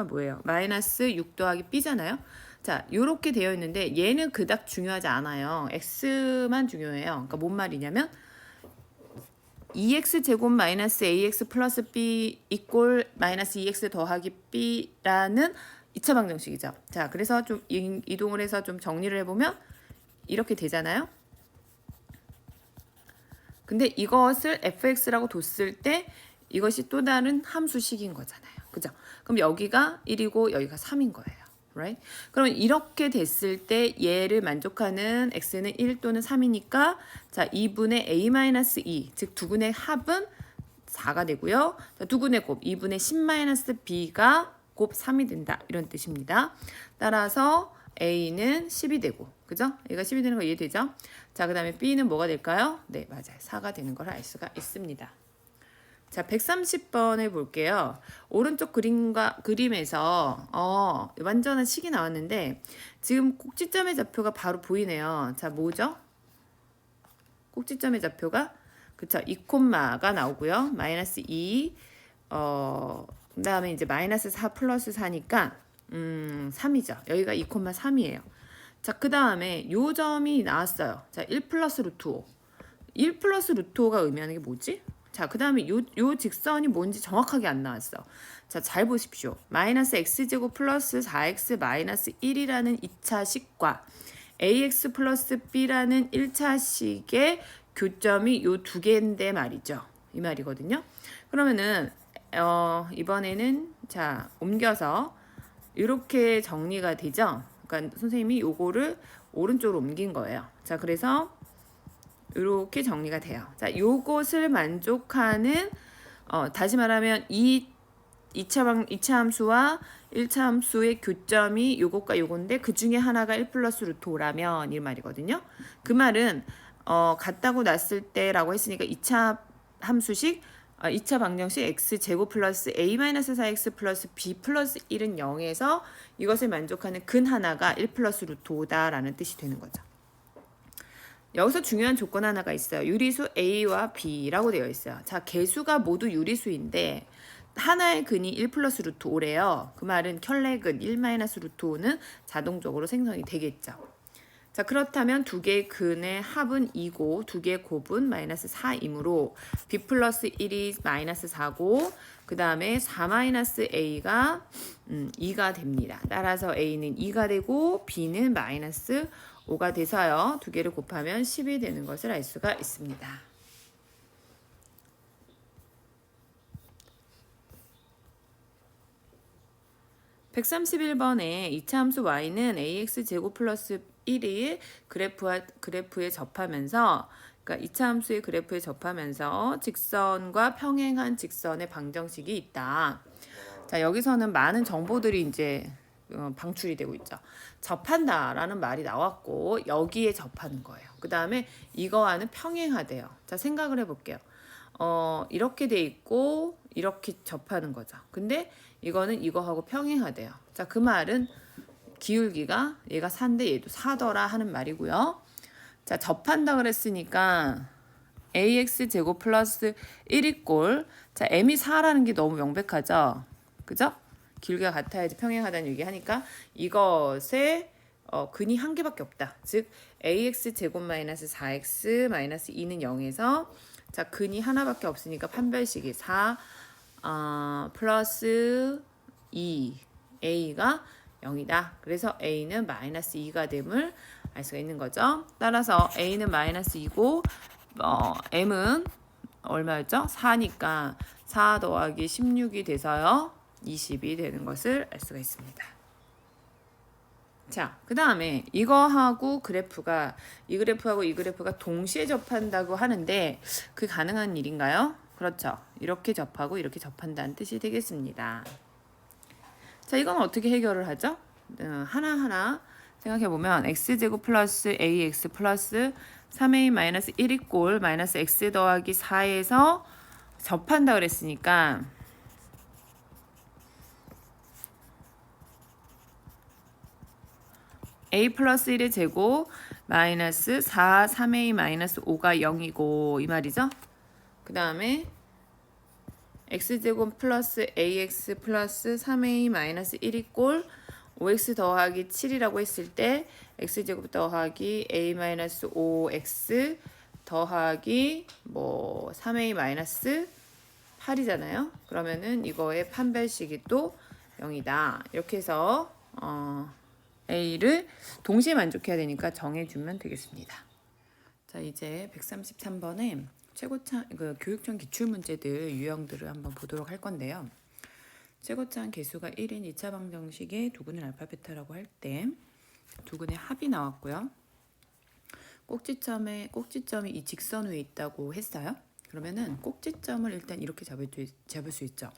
뭐예요? 마이너스 6 더하기 b잖아요. 자, 요렇게 되어 있는데 얘는 그닥 중요하지 않아요. x만 중요해요. 그러니까 뭔 말이냐면 2x 제곱 마이너스 ax 플러스 b 이꼴 마이너스 2x 더하기 b라는 2차 방정식이죠. 자, 그래서 좀 이동을 해서 좀 정리를 해보면 이렇게 되잖아요. 근데 이것을 fx라고 뒀을 때 이것이 또 다른 함수식인 거잖아요. 그죠? 그럼 여기가 1이고 여기가 3인 거예요. right? 그러면 이렇게 됐을 때 얘를 만족하는 x는 1 또는 3이니까 자, 2분의 a-2 즉 두근의 합은 4가 되고요. 자, 두근의 곱 2분의 10-b가 곱 3이 된다. 이런 뜻입니다. 따라서 a는 10이 되고 그죠? 얘가 10이 되는 거 이해되죠? 자, 그 다음에 b는 뭐가 될까요? 네, 맞아요. 4가 되는 걸 알 수가 있습니다. 자, 130번을 볼게요. 오른쪽 그림에서 완전한 식이 나왔는데 지금 꼭지점의 좌표가 바로 보이네요. 자, 뭐죠? 꼭지점의 좌표가 그쵸, 2콤마가 나오고요. 마이너스 2 그 다음에 이제 마이너스 4 플러스 4니까 3이죠. 여기가 2,3이에요. 자, 그 다음에 요 점이 나왔어요. 자, 1 플러스 루트 5. 1 플러스 루트 5가 의미하는 게 뭐지? 자, 그 다음에 요 직선이 뭔지 정확하게 안 나왔어. 자, 잘 보십시오. 마이너스 x제곱 플러스 4x 마이너스 1이라는 2차식과 ax 플러스 b라는 1차식의 교점이 요 두 개인데 말이죠. 이 말이거든요. 그러면은 이번에는 자, 옮겨서 이렇게 정리가 되죠. 그러니까 선생님이 요거를 오른쪽으로 옮긴 거예요. 자, 그래서 이렇게 정리가 돼요. 자, 요것을 만족하는 다시 말하면 이 2차 함수와 1차 함수의 교점이 요것과 요건데 그 중에 하나가 1 플러스 루트 5라면 이 말이거든요. 그 말은 같다고 놨을 때라고 했으니까 2차 함수식 2차 방정식 x 제곱 플러스 a-4x 플러스 b 플러스 1은 0에서 이것을 만족하는 근 하나가 1 플러스 루트 5다라는 뜻이 되는 거죠. 여기서 중요한 조건 하나가 있어요. 유리수 A와 B라고 되어 있어요. 자, 개수가 모두 유리수인데 하나의 근이 1 플러스 루트 5래요. 그 말은 켤레근 1 마이너스 루트 5는 자동적으로 생성이 되겠죠. 자, 그렇다면 두 개의 근의 합은 2고 두 개의 곱은 마이너스 4이므로 B 플러스 1이 마이너스 4고 그 다음에 4 마이너스 A가 2가 됩니다. 따라서 A는 2가 되고 B는 마이너스 5가 돼서요. 두 개를 곱하면 10이 되는 것을 알 수가 있습니다. (131번에) 2차 함수 y는 ax 제곱 플러스 1이 그래프에 접하면서 그러니까 2차 함수의 그래프에 접하면서 직선과 평행한 직선의 방정식이 있다. 자, 여기서는 많은 정보들이 이제 방출이 되고 있죠. 접한다라는 말이 나왔고 여기에 접하는 거예요. 그 다음에 이거와는 평행하대요. 자, 생각을 해볼게요. 이렇게 돼 있고 이렇게 접하는 거죠. 근데 이거는 이거하고 평행하대요. 자, 그 말은 기울기가 얘가 4인데 얘도 4더라 하는 말이고요. 자, 접한다 그랬으니까 ax 제곱 플러스 1이 꼴. 자, m이 4라는 게 너무 명백하죠. 그죠? 기울기가 같아야지 평행하다는 얘기하니까 이것의 근이 한 개밖에 없다. 즉 ax 제곱 마이너스 4x 마이너스 2는 0에서 자, 근이 하나밖에 없으니까 판별식이 4 플러스 2 a가 0이다. 그래서 a는 마이너스 2가 됨을 알 수가 있는 거죠. 따라서 a는 마이너스 2고 m은 얼마였죠? 4니까 4 더하기 16이 돼서요 20이 되는 것을 알 수가 있습니다. 자, 그 다음에 이거하고 그래프가 이 그래프하고 이 그래프가 동시에 접한다고 하는데 그 가능한 일인가요? 그렇죠. 이렇게 접하고 이렇게 접한다는 뜻이 되겠습니다. 자, 이건 어떻게 해결을 하죠? 하나하나 생각해보면 x제곱 플러스 ax 플러스 3a 마이너스 1이 꼴 마이너스 x 더하기 4에서 접한다 그랬으니까 a 플러스 1의 제곱 마이너스 4 3a 마이너스 5가 0이고 이 말이죠. 그 다음에 x제곱 플러스 ax 플러스 3a 마이너스 1이 꼴 5x 더하기 7이라고 했을 때 x제곱 더하기 a 마이너스 5x 더하기 3a 마이너스 8이잖아요. 그러면은 이거의 판별식이 또 0이다. 이렇게 해서 a를 동시에 만족해야 되니까 정해주면 되겠습니다. 자, 이제 133번에 최고차 교육청 기출문제들 유형들을 한번 보도록 할 건데요. 최고차항 개수가 1인 2차 방정식의 두근을 알파 베타라고 할 때 두근의 합이 나왔고요. 꼭지점이 이 직선 위에 있다고 했어요. 그러면은 꼭지점을 일단 이렇게 잡을 수 있죠.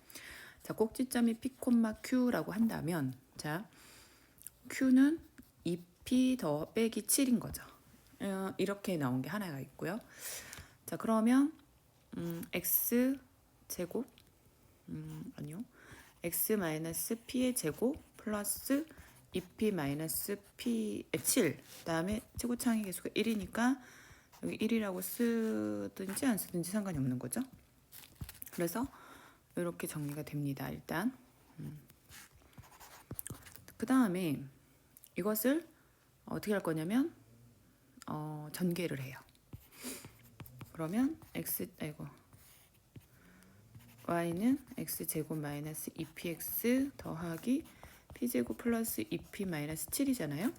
자, 꼭지점이 P, Q라고 한다면 자, Q는 2P 더 빼기 7인 거죠. 이렇게 나온 게 하나가 있고요. 자, 그러면 x 제곱 x 마이너스 p의 제곱 플러스 2p 마이너스 p 7 그다음에 최고차항의 개수가 1이니까 여기 1이라고 쓰든지 안 쓰든지 상관이 없는 거죠. 그래서 이렇게 정리가 됩니다. 일단 그 다음에 이것을 어떻게 할 거냐면 전개를 해요. 그러면 y는 x제곱 마이너스 2px 더하기 p제곱 플러스 2p 마이너스 7이잖아요.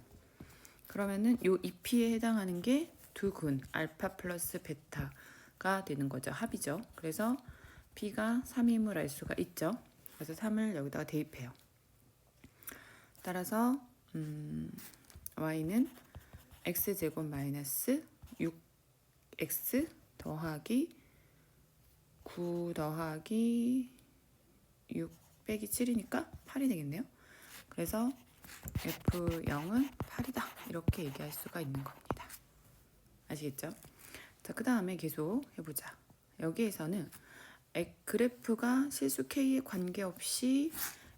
그러면은 요 2p에 해당하는 게 두근 알파 플러스 베타가 되는 거죠. 합이죠. 그래서 p가 3임을 알 수가 있죠. 그래서 3을 여기다가 대입해요. 따라서 y는 x제곱 마이너스 6x 더하기 9 더하기 6 빼기 7이니까 8이 되겠네요. 그래서 F0은 8이다. 이렇게 얘기할 수가 있는 겁니다. 아시겠죠? 자, 그 다음에 계속 해보자. 여기에서는 그래프가 실수 K에 관계없이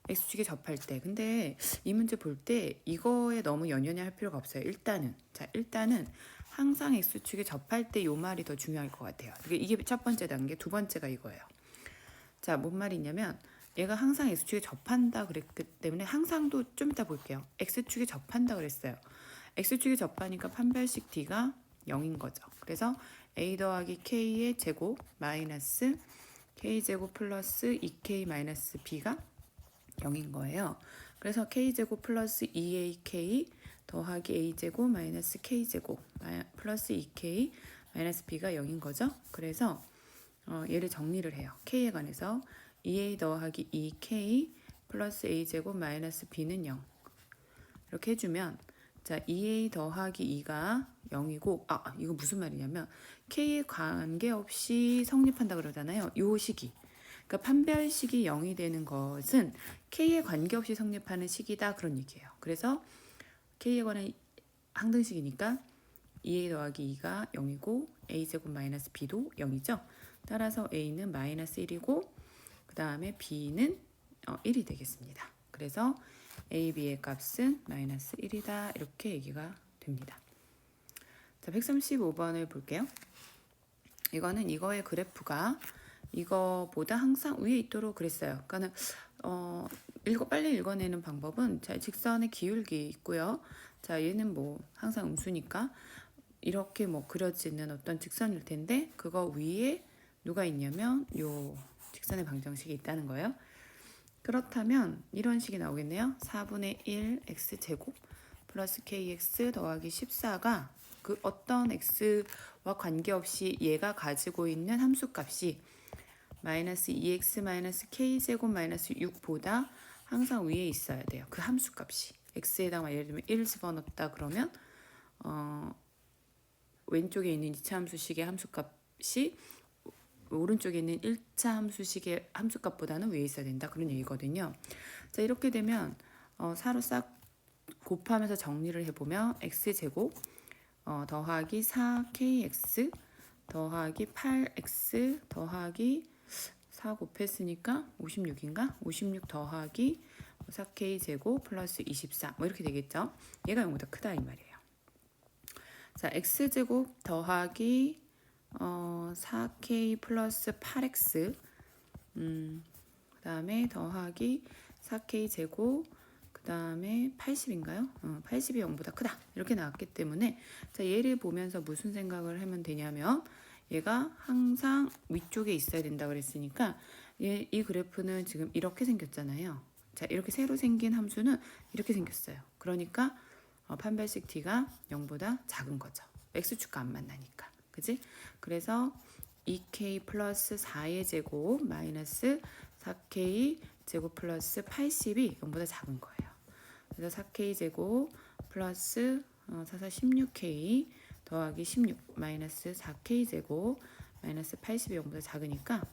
X축에 접할 때 근데 이 문제 볼 때 이거에 너무 연연해 할 필요가 없어요. 일단은 항상 X축에 접할 때 요 말이 더 중요할 것 같아요. 이게 첫 번째 단계, 두 번째가 이거예요. 자, 뭔 말이냐면 얘가 항상 X축에 접한다 그랬기 때문에 항상도 좀 이따 볼게요. X축에 접한다 그랬어요. X축에 접하니까 판별식 D가 0인 거죠. 그래서 A 더하기 K의 제곱 마이너스 K제곱 플러스 2K 마이너스 B가 0인 거예요. 그래서 K제곱 플러스 2AK 더하기 A제곱 마이너스 K제곱 플러스 2K 마이너스 B가 0인 거죠. 그래서 얘를 정리를 해요. K에 관해서 2A 더하기 2K 플러스 A제곱 마이너스 B는 0 이렇게 해주면 자 2A 더하기 2가 0이고 이거 무슨 말이냐면 K에 관계없이 성립한다 그러잖아요. 요 시기 그러니까 판별식이 0이 되는 것은 K에 관계없이 성립하는 식이다 그런 얘기예요. 그래서 K에 관한 항등식이니까 2A 더하기 2가 0이고 A제곱 마이너스 B도 0이죠. 따라서 A는 마이너스 1이고 그 다음에 B는 1이 되겠습니다. 그래서 A, B의 값은 마이너스 1이다 이렇게 얘기가 됩니다. 자, 135번을 볼게요. 이거는 이거의 그래프가 이거보다 항상 위에 있도록 그랬어요. 그러니까는 빨리 읽어내는 방법은 자, 직선의 기울기 있고요. 자, 얘는 항상 음수니까 이렇게 그려지는 어떤 직선일 텐데 그거 위에 누가 있냐면 요 직선의 방정식이 있다는 거예요. 그렇다면 이런 식이 나오겠네요. 4분의 1 x제곱 플러스 kx 더하기 14가 그 어떤 x와 관계없이 얘가 가지고 있는 함수값이 마이너스 2x 마이너스 k제곱 마이너스 6보다 항상 위에 있어야 돼요. 그 함수값이. x에다가 예를 들면 1 집어넣었다 그러면 왼쪽에 있는 2차 함수식의 함수값이 오른쪽에 있는 1차 함수식의 함수값보다는 위에 있어야 된다. 그런 얘기거든요. 자, 이렇게 되면 4로 싹 곱하면서 정리를 해보면 x제곱 더하기 4kx 더하기 8x 더하기 4 곱했으니까 56인가? 56 더하기 4k 제곱 플러스 24 뭐 이렇게 되겠죠. 얘가 0보다 크다 이 말이에요. 자, x제곱 더하기 4k 플러스 8x 그 다음에 더하기 4k 제곱 그 다음에 80인가요? 80이 0보다 크다 이렇게 나왔기 때문에 자, 얘를 보면서 무슨 생각을 하면 되냐면 얘가 항상 위쪽에 있어야 된다 그랬으니까 이 그래프는 지금 이렇게 생겼잖아요. 자, 이렇게 새로 생긴 함수는 이렇게 생겼어요. 그러니까 판별식 t가 0보다 작은 거죠. x축과 안 만나니까. 그지? 그래서 2k 플러스 4의 제곱 마이너스 4k 제곱 플러스 80이 0보다 작은 거예요. 그래서 4k 제곱 플러스 4, 16k 더하기 16 마이너스 4k 제곱 마이너스 80이 0보다 작으니까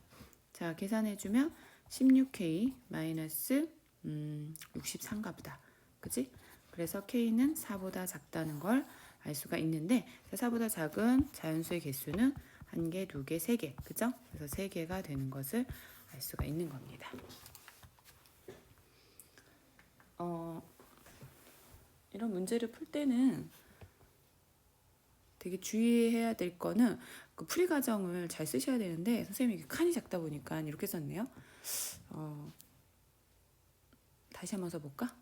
자, 계산해주면 16k 마이너스 63인가 보다. 그치? 그래서 k는 4보다 작다는 걸 알 수가 있는데 4보다 작은 자연수의 개수는 1개, 2개, 3개. 그죠? 그래서 3개가 되는 것을 알 수가 있는 겁니다. 이런 문제를 풀 때는 되게 주의해야 될 거는 그 풀이 과정을 잘 쓰셔야 되는데 선생님이 칸이 작다 보니까 이렇게 썼네요. 다시 한번 써볼까?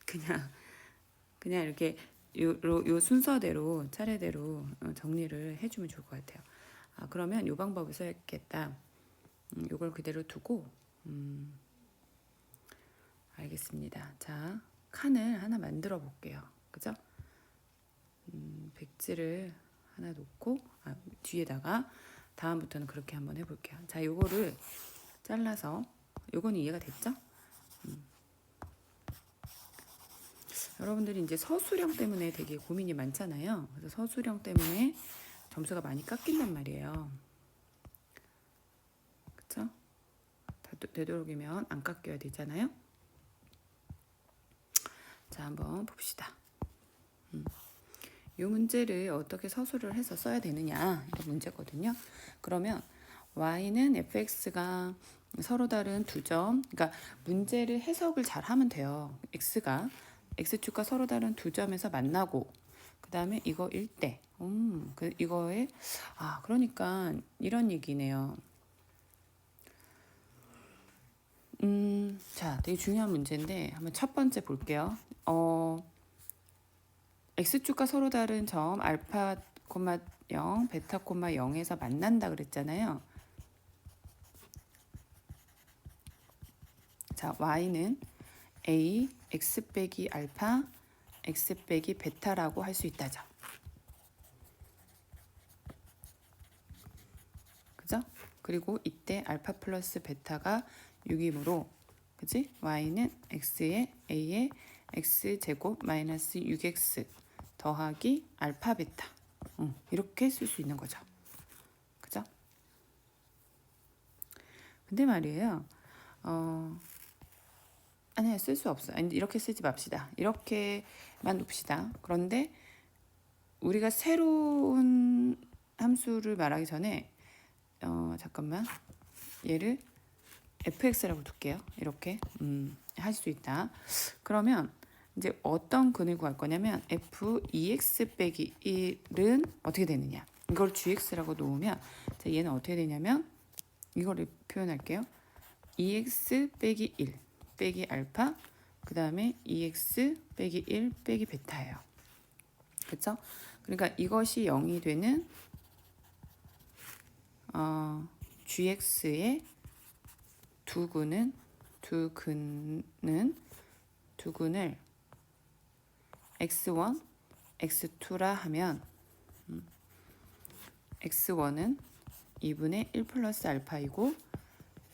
그냥 이렇게 요 순서대로 차례대로 정리를 해주면 좋을 것 같아요. 그러면 요 방법을 써야겠다. 요걸 그대로 두고 알겠습니다. 자, 칸을 하나 만들어 볼게요. 그죠? 백지를 하나 놓고 뒤에다가 다음부터는 그렇게 한번 해볼게요. 자, 요거를 잘라서 요거는 이해가 됐죠? 여러분들이 이제 서술형 때문에 되게 고민이 많잖아요. 그래서 서술형 때문에 점수가 많이 깎인단 말이에요. 그쵸? 되도록이면 안 깎여야 되잖아요. 자, 한번 봅시다. 이 문제를 어떻게 서술을 해서 써야 되느냐 이런 문제거든요. 그러면 y는 fx가 서로 다른 두 점, 그러니까 문제를 해석을 잘 하면 돼요. x가 x축과 서로 다른 두 점에서 만나고 그 다음에 이거 일대 이거에 그러니까 이런 얘기네요. 자, 되게 중요한 문제인데 한번 첫 번째 볼게요. x축과 서로 다른 점 알파, 0, 베타, 0에서 만난다 그랬잖아요. 자, y는 a, x 빼기 알파, x 빼기 베타라고 할 수 있다죠. 그죠? 그리고 이때 알파 플러스 베타가 6이므로 그지? y는 x에 a에 x제곱 마이너스 6x 더하기 알파 베타 이렇게 쓸 수 있는 거죠. 그죠? 근데 말이에요. 아니야, 쓸 수 없어. 아니, 이렇게 쓰지 맙시다. 이렇게만 둡시다. 그런데 우리가 새로운 함수를 말하기 전에 잠깐만 얘를 fx라고 둘게요. 이렇게 할 수 있다. 그러면 이제 어떤 근을 구할 거냐면 f2x 빼기 1은 어떻게 되느냐. 이걸 gx라고 놓으면 자, 얘는 어떻게 되냐면 이거를 표현할게요. 2x 빼기 1 빼기 알파 그 다음에 2x 빼기 1 빼기 베타예요. 그렇죠? 그러니까 이것이 0이 되는 gx의 두 근은 두근을 x1, x2라 하면 x1은 2분의 1 플러스 알파이고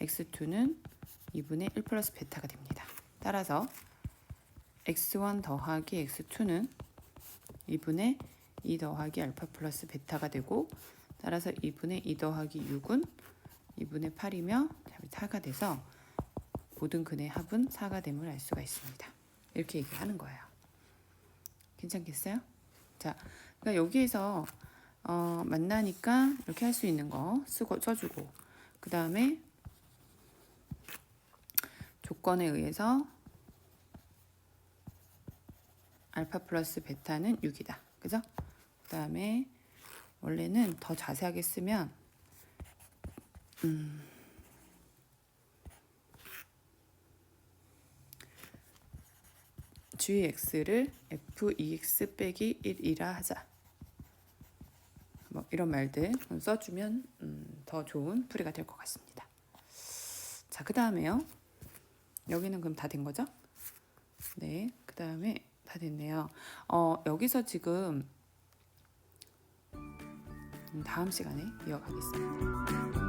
x2는 2분의 1 플러스 베타가 됩니다. 따라서 x1 더하기 x2는 2분의 2 더하기 알파 플러스 베타가 되고 따라서 2분의 2 더하기 6은 2분의 8이며 4가 돼서 모든 근의 합은 4가 됨을 알 수가 있습니다. 이렇게 얘기하는 거예요. 괜찮겠어요? 자, 그러니까 여기에서 만나니까 이렇게 할 수 있는 거 써주고 그 다음에 조건에 의해서 알파 플러스 베타는 6이다. 그죠? 그 다음에 원래는 더 자세하게 쓰면 gx를 f2x 빼기 1이라 하자. 뭐 이런 말들 써주면 더 좋은 풀이가 될 것 같습니다. 자, 그 다음에요. 여기는 그럼 다 된 거죠? 네, 그 다음에 다 됐네요. 여기서 지금 다음 시간에 이어가겠습니다.